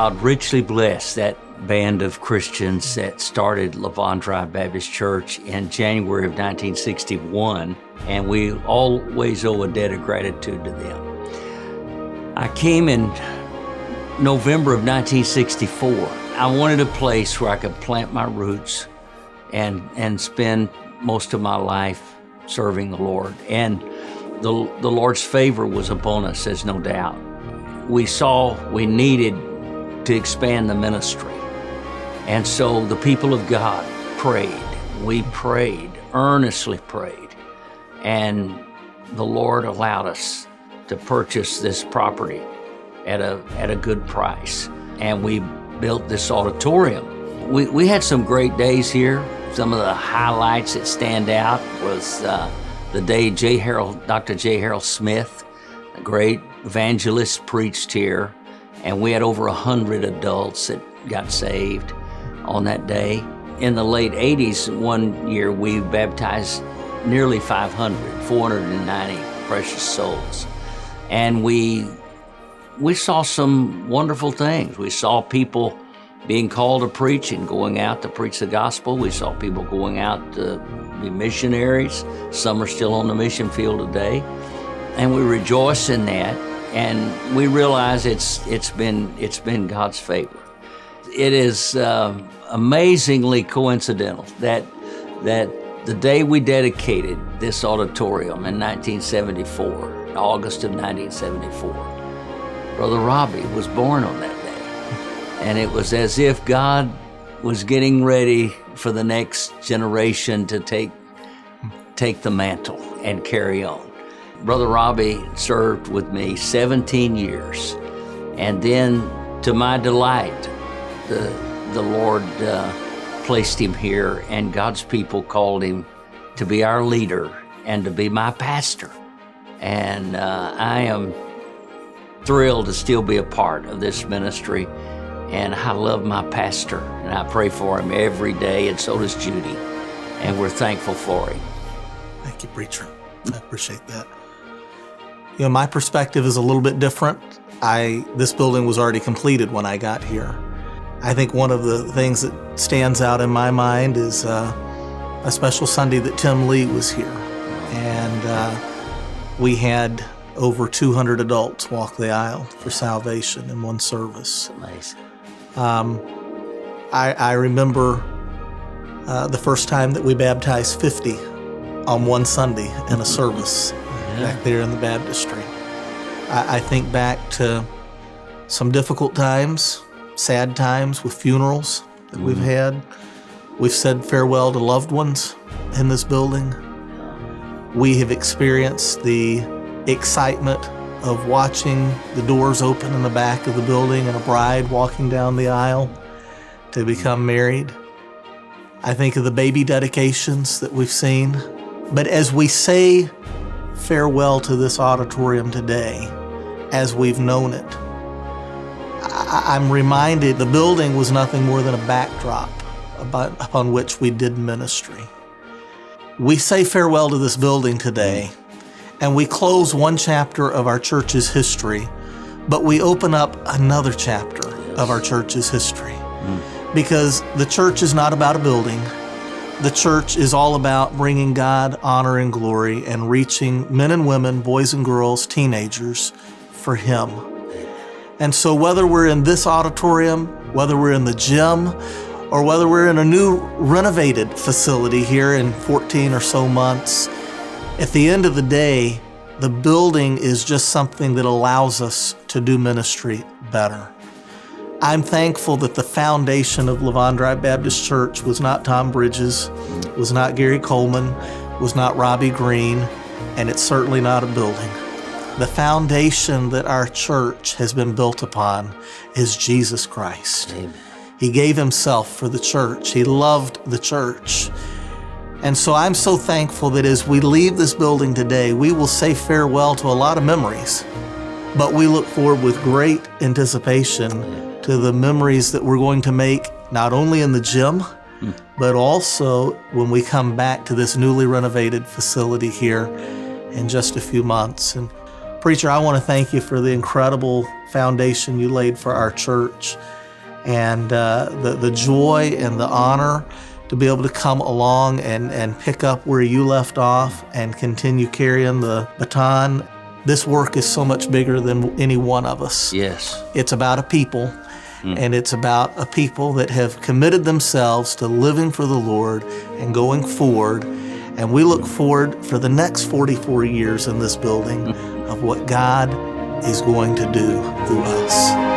God richly bless that band of Christians that started Levon Drive Baptist Church in January of 1961, and we always owe a debt of gratitude to them. I came in November of 1964. I wanted a place where I could plant my roots and spend most of my life serving the Lord. And the Lord's favor was upon us, there's no doubt. We saw we needed to expand the ministry. And so the people of God prayed. We prayed, earnestly prayed. And the Lord allowed us to purchase this property at a good price. And we built this auditorium. We had some great days here. Some of the highlights that stand out was the day Dr. J. Harold Smith, a great evangelist, preached here. And we had over 100 adults that got saved on that day. In the late 80s, one year we baptized nearly 490 precious souls. And we saw some wonderful things. We saw people being called to preach and going out to preach the gospel. We saw people going out to be missionaries. Some are still on the mission field today. And we rejoice in that. And we realize it's been God's favor. It is amazingly coincidental that the day we dedicated this auditorium in 1974, August of 1974, Brother Robbie was born on that day. And it was as if God was getting ready for the next generation to take the mantle and carry on. Brother Robbie served with me 17 years. And then, to my delight, the Lord placed him here, and God's people called him to be our leader and to be my pastor. And I am thrilled to still be a part of this ministry. And I love my pastor, and I pray for him every day, and so does Judy. And we're thankful for him. Thank you, preacher. I appreciate that. You know, my perspective is a little bit different. This building was already completed when I got here. I think one of the things that stands out in my mind is a special Sunday that Tim Lee was here. And we had over 200 adults walk the aisle for salvation in one service. Amazing. I remember the first time that we baptized 50 on one Sunday in a service back there in the baptistry. I think back to some difficult times, sad times with funerals that we've had. We've said farewell to loved ones in this building. We have experienced the excitement of watching the doors open in the back of the building and a bride walking down the aisle to become married. I think of the baby dedications that we've seen. But as we say farewell to this auditorium today, as we've known it, I'm reminded the building was nothing more than a backdrop upon which we did ministry. We say farewell to this building today, and we close one chapter of our church's history, but we open up another chapter of our church's history. Because the church is not about a building. The church is all about bringing God honor and glory and reaching men and women, boys and girls, teenagers for Him. And so whether we're in this auditorium, whether we're in the gym, or whether we're in a new renovated facility here in 14 or so months, at the end of the day, the building is just something that allows us to do ministry better. I'm thankful that the foundation of Levon Drive Baptist Church was not Tom Bridges, was not Gary Coleman, was not Robbie Green, and it's certainly not a building. The foundation that our church has been built upon is Jesus Christ. Amen. He gave Himself for the church. He loved the church. And so I'm so thankful that as we leave this building today, we will say farewell to a lot of memories, but we look forward with great anticipation to the memories that we're going to make, not only in the gym, but also when we come back to this newly renovated facility here in just a few months. And Preacher, I want to thank you for the incredible foundation you laid for our church. And the joy and the honor to be able to come along and pick up where you left off and continue carrying the baton. This work is so much bigger than any one of us. Yes. It's about a people, and it's about a people that have committed themselves to living for the Lord and going forward. And we look forward for the next 44 years in this building of what God is going to do through us.